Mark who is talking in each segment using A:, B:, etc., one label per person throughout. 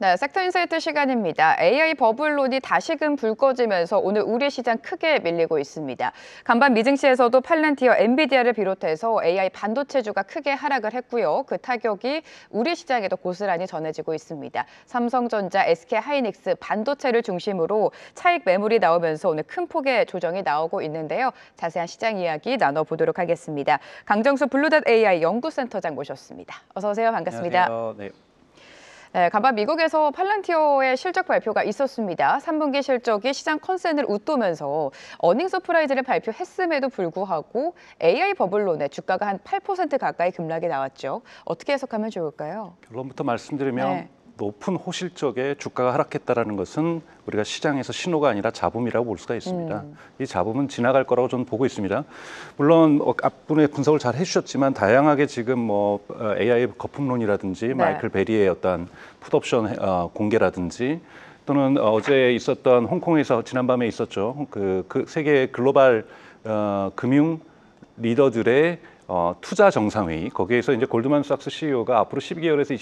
A: 네, 섹터 인사이트 시간입니다. AI 버블론이 다시금 불 꺼지면서 오늘 우리 시장 크게 밀리고 있습니다. 간밤 미증시에서도 팔란티어, 엔비디아를 비롯해서 AI 반도체주가 크게 하락을 했고요. 그 타격이 우리 시장에도 고스란히 전해지고 있습니다. 삼성전자, SK하이닉스, 반도체를 중심으로 차익 매물이 나오면서 오늘 큰 폭의 조정이 나오고 있는데요. 자세한 시장 이야기 나눠보도록 하겠습니다. 강정수 블루닷 AI 연구센터장 모셨습니다. 어서 오세요. 반갑습니다.
B: 안녕하세요. 네.
A: 네, 간밤 미국에서 팔란티어의 실적 발표가 있었습니다. 3분기 실적이 시장 컨센을 웃도면서 어닝 서프라이즈를 발표했음에도 불구하고 AI 버블론에 주가가 한 8% 가까이 급락이 나왔죠. 어떻게 해석하면 좋을까요?
B: 결론부터 말씀드리면
A: 네.
B: 높은 호실적에 주가가 하락했다는 것은 우리가 시장에서 신호가 아니라 잡음이라고 볼 수가 있습니다. 이 잡음은 지나갈 거라고 저는 보고 있습니다. 물론 앞분에 분석을 잘 해주셨지만 다양하게 지금 AI 거품론이라든지 마이클 베리의 어떤 풋옵션 공개라든지 또는 어제 있었던 홍콩에서 지난밤에 있었죠. 그 세계 글로벌 금융 리더들의 투자 정상회의, 거기에서 이제 골드만삭스 CEO가 앞으로 12개월에서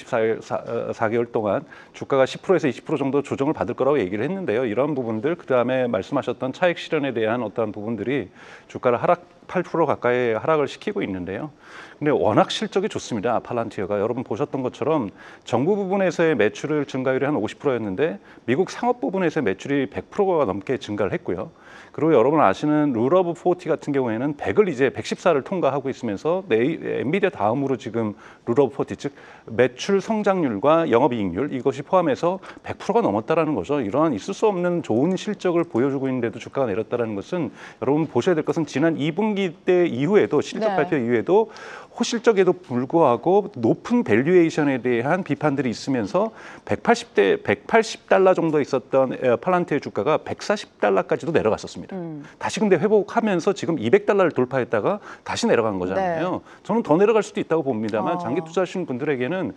B: 24개월 동안 주가가 10%에서 20% 정도 조정을 받을 거라고 얘기를 했는데요. 이런 부분들, 그다음에 말씀하셨던 차익 실현에 대한 어떤 부분들이 주가를 8% 가까이 하락을 시키고 있는데요. 근데 워낙 실적이 좋습니다. 팔란티어가 여러분 보셨던 것처럼 정부 부분에서의 매출 증가율이 한 50%였는데 미국 상업 부분에서의 매출이 100%가 넘게 증가를 했고요. 그리고 여러분 아시는 룰 오브 40 같은 경우에는 100을 이제 114를 통과하고 있으면서 엔비디아 다음으로 지금 룰 오브 40, 즉 매출 성장률과 영업이익률 이것이 포함해서 100%가 넘었다라는 거죠. 이러한 있을 수 없는 좋은 실적을 보여주고 있는데도 주가가 내렸다는 것은 여러분 보셔야 될 것은 지난 2분기 때 이후에도 실적 발표 이후에도 호실적에도 불구하고 높은 밸류에이션에 대한 비판들이 있으면서 180달러 정도 있었던 팔란티의 주가가 140달러까지도 내려갔었습니다. 다시 근데 회복하면서 지금 200달러를 돌파했다가 다시 내려간 거잖아요. 네. 저는 더 내려갈 수도 있다고 봅니다만 장기 투자하시는 분들에게는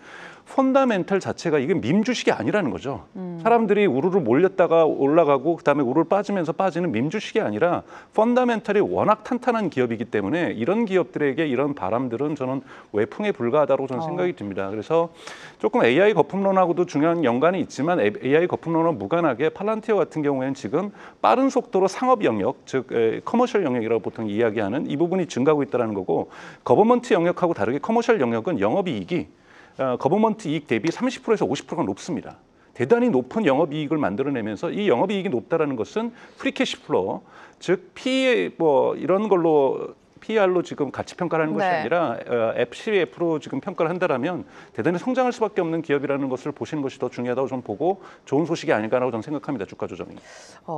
B: 펀더멘털 자체가 이게 밈 주식이 아니라는 거죠. 사람들이 우르르 몰렸다가 올라가고 그다음에 우르르 빠지면서 빠지는 밈 주식이 아니라 펀더멘털이 워낙 탄탄한 기업이기 때문에 이런 기업들에게 이런 바람들은 저는 외풍에 불과하다고 저는 생각이 듭니다. 그래서 조금 AI 거품론하고도 중요한 연관이 있지만 AI 거품론은 무관하게 팔란티어 같은 경우에는 지금 빠른 속도로 상업 영역, 즉 커머셜 영역이라고 보통 이야기하는 이 부분이 증가하고 있다는 거고 거버먼트 영역하고 다르게 커머셜 영역은 영업이익이 거버먼트 이익 대비 30%에서 50%가 높습니다. 대단히 높은 영업이익을 만들어내면서 이 영업이익이 높다는 것은 프리캐시 플로우, 즉 PE 이런 걸로 PER로 지금 가치 평가를 하는 것이 아니라 FCF로 지금 평가를 한다라면 대단히 성장할 수밖에 없는 기업이라는 것을 보시는 것이 더 중요하다고 저는 보고 좋은 소식이 아닐까라고 저는 생각합니다. 주가 조정이.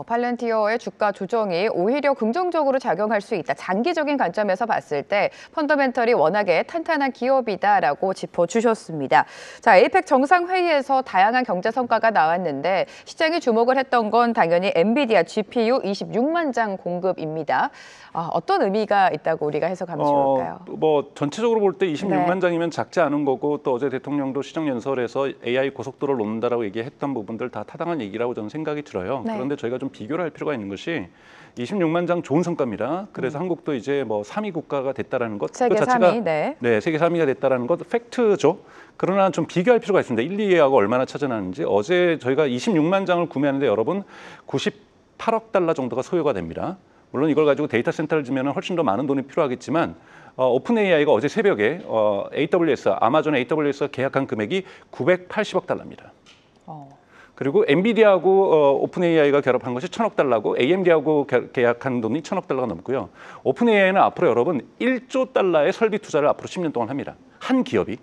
A: 팔란티어의 주가 조정이 오히려 긍정적으로 작용할 수 있다. 장기적인 관점에서 봤을 때 펀더멘털이 워낙에 탄탄한 기업이다라고 짚어주셨습니다. 자, 에이펙 정상회의에서 다양한 경제 성과가 나왔는데 시장이 주목을 했던 건 당연히 엔비디아 GPU 26만 장 공급입니다. 어떤 의미가 있다고 우리가 해석하면 좋을까요?
B: 전체적으로 볼 때 26만 장이면 작지 않은 거고 또 어제 대통령도 시정 연설에서 AI 고속도로를 놓는다라고 얘기했던 부분들 다 타당한 얘기라고 저는 생각이 들어요. 그런데 저희가 좀 비교를 할 필요가 있는 것이 26만 장 좋은 성과입니다. 그래서 한국도 이제 3위 국가가 됐다라는 것,
A: 세계
B: 그 자체가
A: 3위, 네,
B: 세계 3위가 됐다라는 것 팩트죠. 그러나 좀 비교할 필요가 있습니다. 1, 2위하고 얼마나 차지하는지. 어제 저희가 26만 장을 구매하는데 여러분 98억 달러 정도가 소요가 됩니다. 물론 이걸 가지고 데이터 센터를 지면 훨씬 더 많은 돈이 필요하겠지만 오픈 AI가 어제 새벽에 아마존 AWS와 계약한 금액이 980억 달러입니다. 그리고 엔비디아하고 오픈 AI가 결합한 것이 1000억 달러고 AMD하고 계약한 돈이 1000억 달러가 넘고요. 오픈 AI는 앞으로 여러분 1조 달러의 설비 투자를 앞으로 10년 동안 합니다. 한 기업이.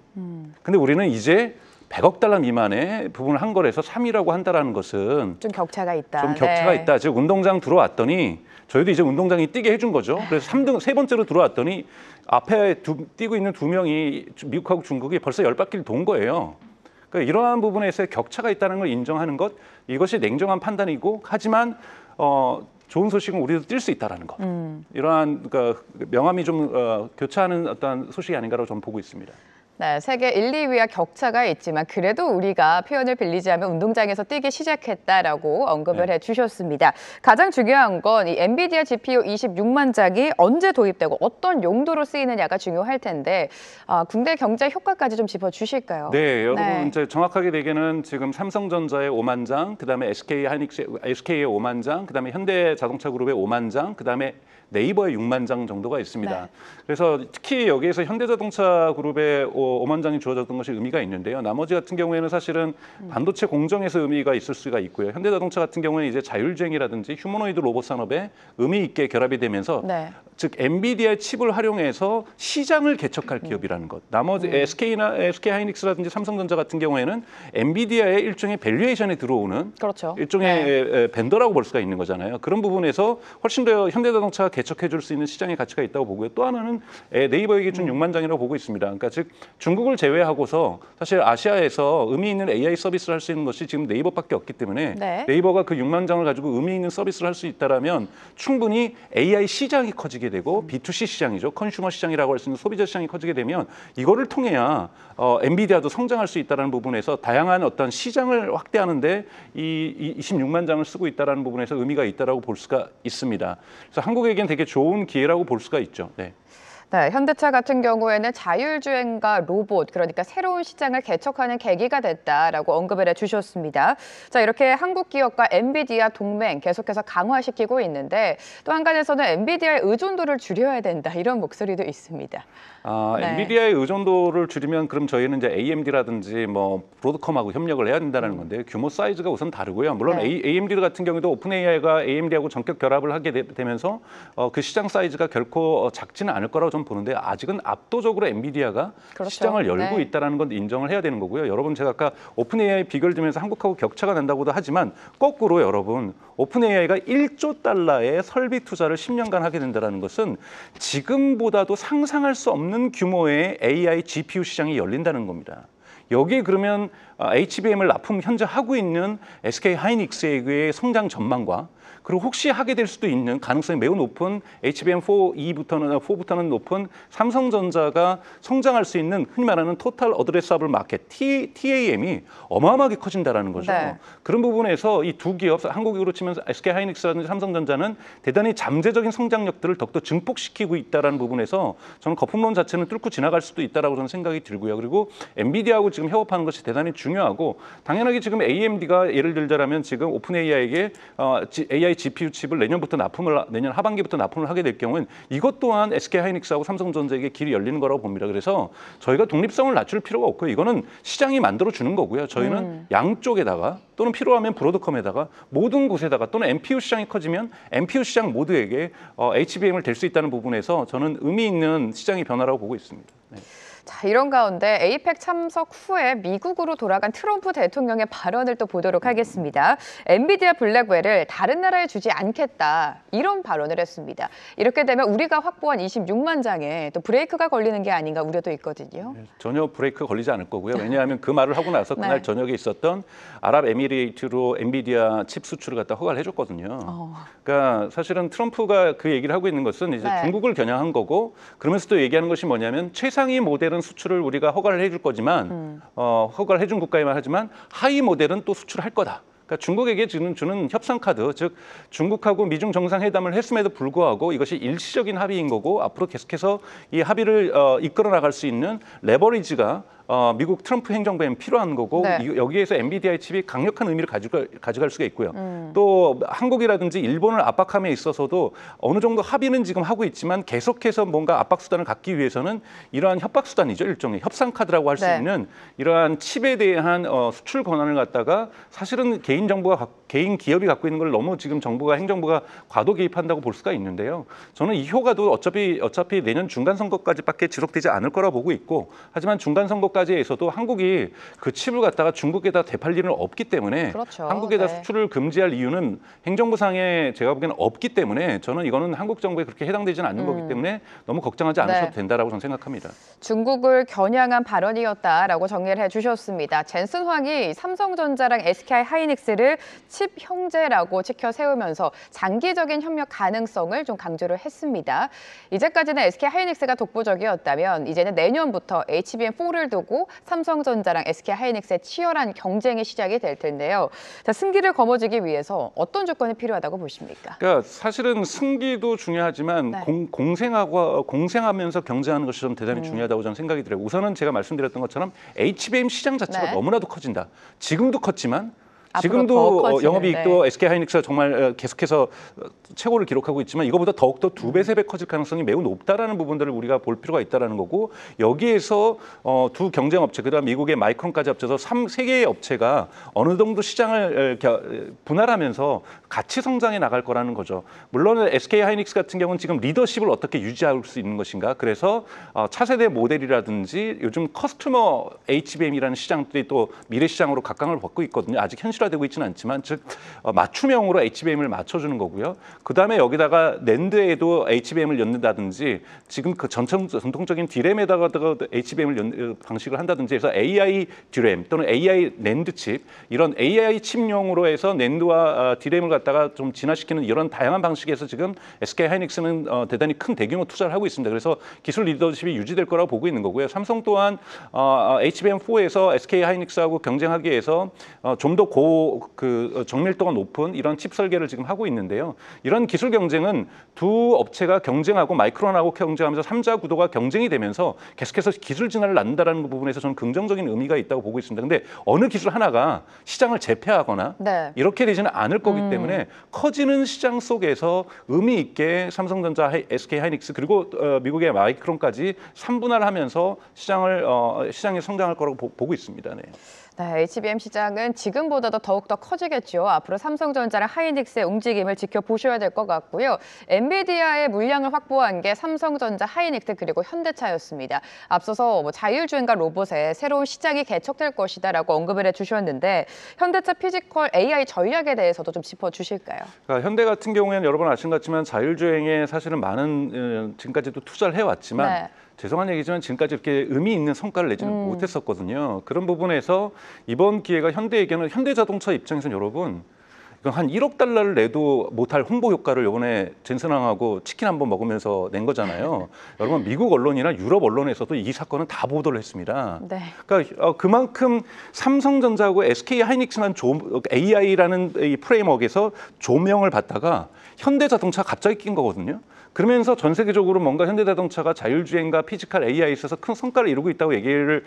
B: 근데 우리는 이제 100억 달러 미만의 부분을 한 거라서 3위라고 한다는 것은
A: 좀 격차가 있다.
B: 좀 격차가 있다. 즉 운동장 들어왔더니 저희도 이제 운동장이 뛰게 해준 거죠. 그래서 세 번째로 들어왔더니 앞에 뛰고 있는 두 명이 미국하고 중국이 벌써 10바퀴를 돈 거예요. 그러니까 이러한 부분에서 격차가 있다는 걸 인정하는 것, 이것이 냉정한 판단이고 하지만 좋은 소식은 우리도 뛸 수 있다는 것. 이러한 명암이 좀 교차하는 어떤 소식이 아닌가라고 저는 보고 있습니다.
A: 네, 세계 1, 2위와 격차가 있지만 그래도 우리가 표현을 빌리자면 운동장에서 뛰기 시작했다라고 언급을 해주셨습니다. 가장 중요한 건 이 엔비디아 GPU 26만 장이 언제 도입되고 어떤 용도로 쓰이느냐가 중요할 텐데 국내 경제 효과까지 좀 짚어주실까요?
B: 네, 여러분 이제 정확하게 되게는 지금 삼성전자의 5만 장, 그다음에 SK의 5만 장, 그다음에 현대자동차그룹의 5만 장, 그다음에 네이버의 6만 장 정도가 있습니다.
A: 네.
B: 그래서 특히 여기에서 현대자동차그룹의 5만 장이 주어졌던 것이 의미가 있는데요. 나머지 같은 경우에는 사실은 반도체 공정에서 의미가 있을 수가 있고요. 현대자동차 같은 경우는 이제 자율주행이라든지 휴머노이드 로봇 산업에 의미 있게 결합이 되면서 즉 엔비디아의 칩을 활용해서 시장을 개척할 기업이라는 것. 나머지 SK 하이닉스라든지 삼성전자 같은 경우에는 엔비디아의 일종의 밸류에이션에 들어오는 일종의 벤더라고 볼 수가 있는 거잖아요. 그런 부분에서 훨씬 더 현대자동차가 개척해 줄 수 있는 시장의 가치가 있다고 보고요. 또 하나는 네이버에게 준 6만 장이라고 보고 있습니다. 그러니까 즉 중국을 제외하고서 사실 아시아에서 의미 있는 AI 서비스를 할 수 있는 것이 지금 네이버밖에 없기 때문에 네이버가 그 6만 장을 가지고 의미 있는 서비스를 할 수 있다라면 충분히 AI 시장이 커지게 되고 B2C 시장이죠. 컨슈머 시장이라고 할 수 있는 소비자 시장이 커지게 되면 이거를 통해야 엔비디아도 성장할 수 있다는 부분에서 다양한 어떤 시장을 확대하는데 이 26만 장을 쓰고 있다는 부분에서 의미가 있다라고 볼 수가 있습니다. 그래서 한국에겐 되게 좋은 기회라고 볼 수가 있죠. 네.
A: 네, 현대차 같은 경우에는 자율주행과 로봇, 그러니까 새로운 시장을 개척하는 계기가 됐다라고 언급을 해주셨습니다. 자, 이렇게 한국 기업과 엔비디아 동맹 계속해서 강화시키고 있는데 또 한간에서는 엔비디아의 의존도를 줄여야 된다 이런 목소리도 있습니다.
B: 엔비디아의 의존도를 줄이면 그럼 저희는 이제 AMD라든지 뭐 브로드컴하고 협력을 해야 된다는 건데 규모 사이즈가 우선 다르고요. 물론 AMD 같은 경우도 오픈 AI가 AMD하고 전격 결합을 하게 되면서 그 시장 사이즈가 결코 작지는 않을 거라고 좀 보는데 아직은 압도적으로 엔비디아가 시장을 열고 있다는 건 인정을 해야 되는 거고요. 여러분 제가 아까 오픈 AI 비교를 들면서 한국하고 격차가 난다고도 하지만 거꾸로 여러분 오픈 AI가 1조 달러의 설비 투자를 10년간 하게 된다는 것은 지금보다도 상상할 수 없는 규모의 AI GPU 시장이 열린다는 겁니다. 여기에 그러면 HBM을 납품 현재 하고 있는 SK 하이닉스의 성장 전망과 그리고 혹시 하게 될 수도 있는 가능성이 매우 높은 HBM4부터는 높은 삼성전자가 성장할 수 있는 흔히 말하는 토탈 어드레서블 마켓 TAM이 어마어마하게 커진다라는 거죠. 그런 부분에서 이 두 기업, 한국으로 치면 SK 하이닉스라든지 삼성전자는 대단히 잠재적인 성장력들을 더욱더 증폭시키고 있다는 부분에서 저는 거품론 자체는 뚫고 지나갈 수도 있다라고 저는 생각이 들고요. 그리고 엔비디아하고 지금 협업하는 것이 대단히 중요하고 당연하게 지금 AMD가 예를 들자면 지금 오픈 AI에게 AI GPU 칩을 내년 하반기부터 납품을 하게 될 경우는 이것 또한 SK 하이닉스하고 삼성전자에게 길이 열리는 거라고 봅니다. 그래서 저희가 독립성을 낮출 필요가 없고 이거는 시장이 만들어 주는 거고요. 저희는 양쪽에다가 또는 필요하면 브로드컴에다가 모든 곳에다가 또는 NPU 시장이 커지면 NPU 시장 모두에게 HBM을 댈 수 있다는 부분에서 저는 의미 있는 시장의 변화라고 보고 있습니다. 네.
A: 자, 이런 가운데 에이펙 참석 후에 미국으로 돌아간 트럼프 대통령의 발언을 또 보도록 하겠습니다. 엔비디아 블랙웰을 다른 나라에 주지 않겠다 이런 발언을 했습니다. 이렇게 되면 우리가 확보한 26만 장에 또 브레이크가 걸리는 게 아닌가 우려도 있거든요.
B: 전혀 브레이크 걸리지 않을 거고요. 왜냐하면 그 말을 하고 나서 그날 저녁에 있었던 아랍에미레이트로 엔비디아 칩 수출을 갖다 허가를 해줬거든요. 그러니까 사실은 트럼프가 그 얘기를 하고 있는 것은 이제 중국을 겨냥한 거고 그러면서 또 얘기하는 것이 뭐냐면 최상위 모델 수출을 우리가 허가를 해줄 거지만 허가를 해준 국가에만 하지만 하위 모델은 또 수출할 거다. 그러니까 중국에게 주는 협상 카드, 즉 중국하고 미중 정상회담을 했음에도 불구하고 이것이 일시적인 합의인 거고 앞으로 계속해서 이 합의를 이끌어 나갈 수 있는 레버리지가 미국 트럼프 행정부에는 필요한 거고 여기에서 엔비디아의 칩이 강력한 의미를 가져갈 수가 있고요. 또 한국이라든지 일본을 압박함에 있어서도 어느 정도 합의는 지금 하고 있지만 계속해서 뭔가 압박 수단을 갖기 위해서는 이러한 협박 수단이죠. 일종의 협상 카드라고 할 수 있는 이러한 칩에 대한 수출 권한을 갖다가 사실은 개인 기업이 갖고 있는 걸 너무 지금 행정부가 과도 개입한다고 볼 수가 있는데요. 저는 이 효과도 어차피 내년 중간 선거까지밖에 지속되지 않을 거라 보고 있고 하지만 중간 선거 것까지 해서도 한국이 그 칩을 갖다가 중국에다 되팔 일은 없기 때문에
A: 그렇죠.
B: 한국에다
A: 네.
B: 수출을 금지할 이유는 행정부상에 제가 보기에는 없기 때문에 저는 이거는 한국 정부에 그렇게 해당되지는 않는 거기 때문에 너무 걱정하지 않으셔도
A: 네.
B: 된다라고 저는 생각합니다.
A: 중국을 겨냥한 발언이었다라고 정리를 해주셨습니다. 젠슨 황이 삼성전자랑 SK 하이닉스를 칩 형제라고 지켜 세우면서 장기적인 협력 가능성을 좀 강조를 했습니다. 이제까지는 SK 하이닉스가 독보적이었다면 이제는 내년부터 HBM4를 두고 삼성전자랑 SK 하이닉스의 치열한 경쟁이 시작이 될 텐데요. 자, 승기를 거머쥐기 위해서 어떤 조건이 필요하다고 보십니까?
B: 그러니까 사실은 승기도 중요하지만
A: 네.
B: 공생하면서 경쟁하는 것이 좀 대단히 중요하다고 저는 생각이 들어요. 우선은 제가 말씀드렸던 것처럼 HBM 시장 자체가
A: 네.
B: 너무나도 커진다. 지금도 컸지만
A: 앞으로 더
B: 지금도
A: 커지는데.
B: 영업이익도 SK 하이닉스가 정말 계속해서 최고를 기록하고 있지만 이거보다 더욱더 2배, 3배 커질 가능성이 매우 높다라는 부분들을 우리가 볼 필요가 있다는 거고 여기에서 두 경쟁업체, 그다음 미국의 마이크론까지 합쳐서 3개의 업체가 어느 정도 시장을 분할하면서 같이 성장해 나갈 거라는 거죠. 물론 SK 하이닉스 같은 경우는 지금 리더십을 어떻게 유지할 수 있는 것인가. 그래서 차세대 모델이라든지 요즘 커스터머 HBM이라는 시장들이 또 미래 시장으로 각광을 받고 있거든요. 아직 현실화되고 있지는 않지만 즉 맞춤형으로 HBM을 맞춰주는 거고요. 그다음에 여기다가 낸드에도 HBM을 넣는다든지 지금 그 전통적인 디램에다가 HBM을 방식을 한다든지 해서 AI 디램 또는 AI 낸드 칩 이런 AI 칩용으로 해서 낸드와 디램을 갖다가 좀 진화시키는 이런 다양한 방식에서 지금 SK 하이닉스는 대단히 큰 대규모 투자를 하고 있습니다. 그래서 기술 리더십이 유지될 거라고 보고 있는 거고요. 삼성 또한 HBM4에서 SK 하이닉스하고 경쟁하기 위해서 좀 더 정밀도가 높은 이런 칩 설계를 지금 하고 있는데요. 이런 기술 경쟁은 두 업체가 경쟁하고 마이크론하고 경쟁하면서 3자 구도가 경쟁이 되면서 계속해서 기술 진화를 낳는다는 부분에서 저는 긍정적인 의미가 있다고 보고 있습니다. 근데 어느 기술 하나가 시장을 제패하거나
A: 네.
B: 이렇게 되지는 않을 거기 때문에 커지는 시장 속에서 의미 있게 삼성전자, SK 하이닉스 그리고 미국의 마이크론까지 3분할하면서 시장에 성장할 거라고 보고 있습니다. 네.
A: 네, HBM 시장은 지금보다도 더욱더 커지겠죠. 앞으로 삼성전자랑 하이닉스의 움직임을 지켜보셔야 될 것 같고요. 엔비디아의 물량을 확보한 게 삼성전자, 하이닉스 그리고 현대차였습니다. 앞서서 자율주행과 로봇의 새로운 시장이 개척될 것이다라고 언급을 해주셨는데 현대차 피지컬 AI 전략에 대해서도 좀 짚어주실까요?
B: 그러니까 현대 같은 경우에는 여러 번 아신 것 같지만 자율주행에 사실은 많은 지금까지도 투자를 해왔지만
A: 네.
B: 죄송한 얘기지만 지금까지 이렇게 의미 있는 성과를 내지는 못했었거든요. 그런 부분에서 이번 기회가 현대에게는 현대자동차 입장에서는 여러분 이건 한 1억 달러를 내도 못할 홍보 효과를 이번에 젠슨왕하고 치킨 한번 먹으면서 낸 거잖아요. 여러분 미국 언론이나 유럽 언론에서도 이 사건은 다 보도를 했습니다.
A: 네.
B: 그러니까 그만큼 삼성전자하고 SK 하이닉스는 AI라는 이 프레임워크에서 조명을 받다가 현대자동차가 갑자기 낀 거거든요. 그러면서 전 세계적으로 뭔가 현대자동차가 자율주행과 피지컬 AI에 있어서 큰 성과를 이루고 있다고 얘기를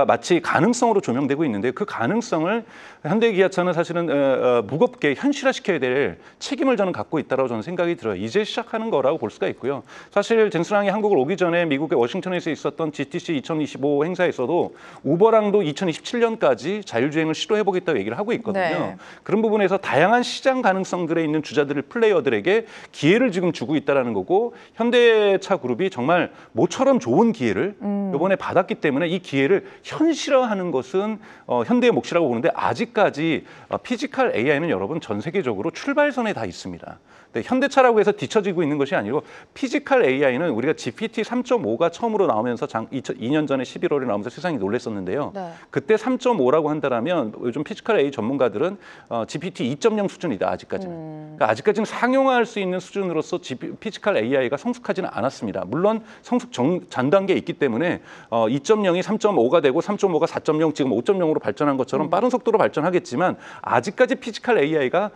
B: 마치 가능성으로 조명되고 있는데 그 가능성을 현대기아차는 사실은 무겁게 현실화시켜야 될 책임을 저는 갖고 있다고 저는 생각이 들어요. 이제 시작하는 거라고 볼 수가 있고요. 사실 젠슨왕이 한국을 오기 전에 미국의 워싱턴에서 있었던 GTC 2025 행사에서도 우버랑도 2027년까지 자율주행을 시도해보겠다고 얘기를 하고 있거든요.
A: 네.
B: 그런 부분에서 다양한 시장 가능성들에 있는 주자들을 플레이어들에게 기회를 지금 주고 있다는 거고 현대차 그룹이 정말 모처럼 좋은 기회를 이번에 받았기 때문에 이 기회를 현실화하는 것은 현대의 몫이라고 보는데 아직까지 피지컬 AI는 여러분 전 세계적으로 출발선에 다 있습니다. 네, 현대차라고 해서 뒤처지고 있는 것이 아니고 피지컬 AI는 우리가 GPT 3.5가 처음으로 나오면서 2년 전에 11월에 나오면서 세상이 놀랐었는데요.
A: 네. 그때
B: 그때 3.5라고 한다면 요즘 피지컬 AI 전문가들은 GPT 2.0 수준이다 아직까지는. 그러니까 아직까지는 상용화할 수 있는 수준으로서 피지컬 AI가 성숙하지는 않았습니다. 물론 성숙 전 단계에 있기 때문에 2.0이 3.5가 되고 3.5가 4.0 지금 5.0으로 발전한 것처럼 빠른 속도로 발전하겠지만 아직까지 피지컬 AI가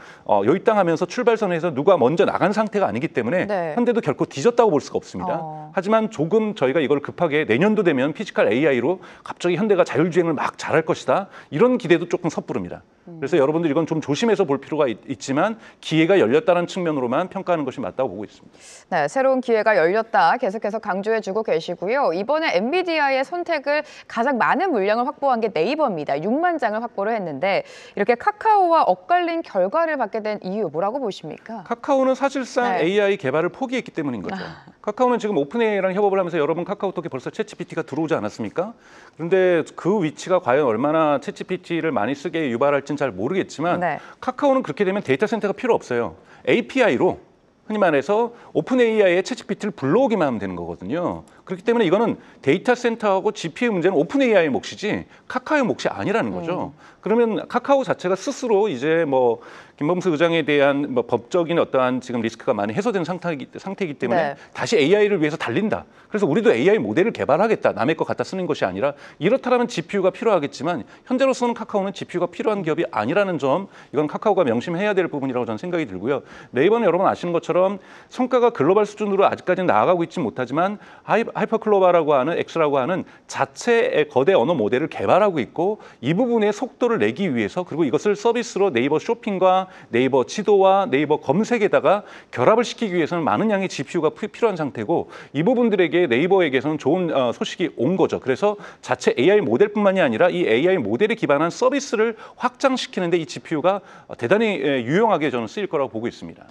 B: 요입당하면서 출발선에서 누가 먼저 나간 상태가 아니기 때문에
A: 네.
B: 현대도 결코 뒤졌다고 볼 수가 없습니다. 하지만 조금 저희가 이걸 급하게 내년도 되면 피지컬 AI로 갑자기 현대가 자율주행을 막 잘할 것이다. 이런 기대도 조금 섣부릅니다. 그래서 여러분들 이건 좀 조심해서 볼 필요가 있지만 기회가 열렸다는 측면으로만 평가하는 것이 맞다고 보고 있습니다.
A: 네, 새로운 기회가 열렸다 계속해서 강조해주고 계시고요. 이번에 엔비디아의 선택을 가장 많은 물량을 확보한 게 네이버입니다. 6만 장을 확보를 했는데 이렇게 카카오와 엇갈린 결과를 받게 된 이유 뭐라고 보십니까?
B: 카카오는 사실상
A: 네.
B: AI 개발을 포기했기 때문인 거죠. 카카오는 지금 오픈AI랑 협업을 하면서 여러분 카카오톡에 벌써 챗GPT가 들어오지 않았습니까? 그런데 그 위치가 과연 얼마나 챗GPT를 많이 쓰게 유발할지는 잘 모르겠지만
A: 네.
B: 카카오는 그렇게 되면 데이터 센터가 필요 없어요. API로 흔히 말해서 오픈AI의 챗GPT를 불러오기만 하면 되는 거거든요. 그렇기 때문에 이거는 데이터 센터하고 GPU의 문제는 오픈AI의 몫이지 카카오의 몫이 아니라는 거죠. 그러면 카카오 자체가 스스로 이제 뭐 김범수 의장에 대한 뭐 법적인 어떠한 지금 리스크가 많이 해소된 상태이기 때문에
A: 네.
B: 다시 AI를 위해서 달린다. 그래서 우리도 AI 모델을 개발하겠다. 남의 것 갖다 쓰는 것이 아니라 이렇다면 GPU가 필요하겠지만 현재로서는 카카오는 GPU가 필요한 기업이 아니라는 점 이건 카카오가 명심해야 될 부분이라고 저는 생각이 들고요. 네이버는 여러분 아시는 것처럼 성과가 글로벌 수준으로 아직까지는 나아가고 있지 못하지만 하이퍼클로바라고 하는 X라고 하는 자체의 거대 언어 모델을 개발하고 있고 이 부분의 속도를 내기 위해서 그리고 이것을 서비스로 네이버 쇼핑과 네이버 지도와 네이버 검색에다가 결합을 시키기 위해서는 많은 양의 GPU가 필요한 상태고 이 부분들에게 네이버에게서는 좋은 소식이 온 거죠. 그래서 자체 AI 모델뿐만이 아니라 이 AI 모델에 기반한 서비스를 확장시키는데 이 GPU가 대단히 유용하게 저는 쓰일 거라고 보고 있습니다.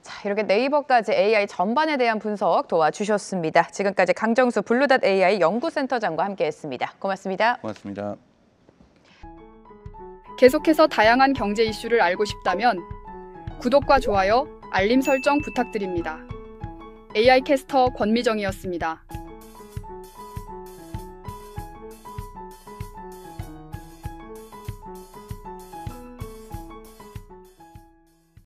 A: 자, 이렇게 네이버까지 AI 전반에 대한 분석 도와주셨습니다. 지금까지 강정수 블루닷 AI 연구센터장과 함께했습니다. 고맙습니다.
B: 고맙습니다.
C: 계속해서 다양한 경제 이슈를 알고 싶다면 구독과 좋아요, 알림 설정 부탁드립니다. AI 캐스터 권미정이었습니다.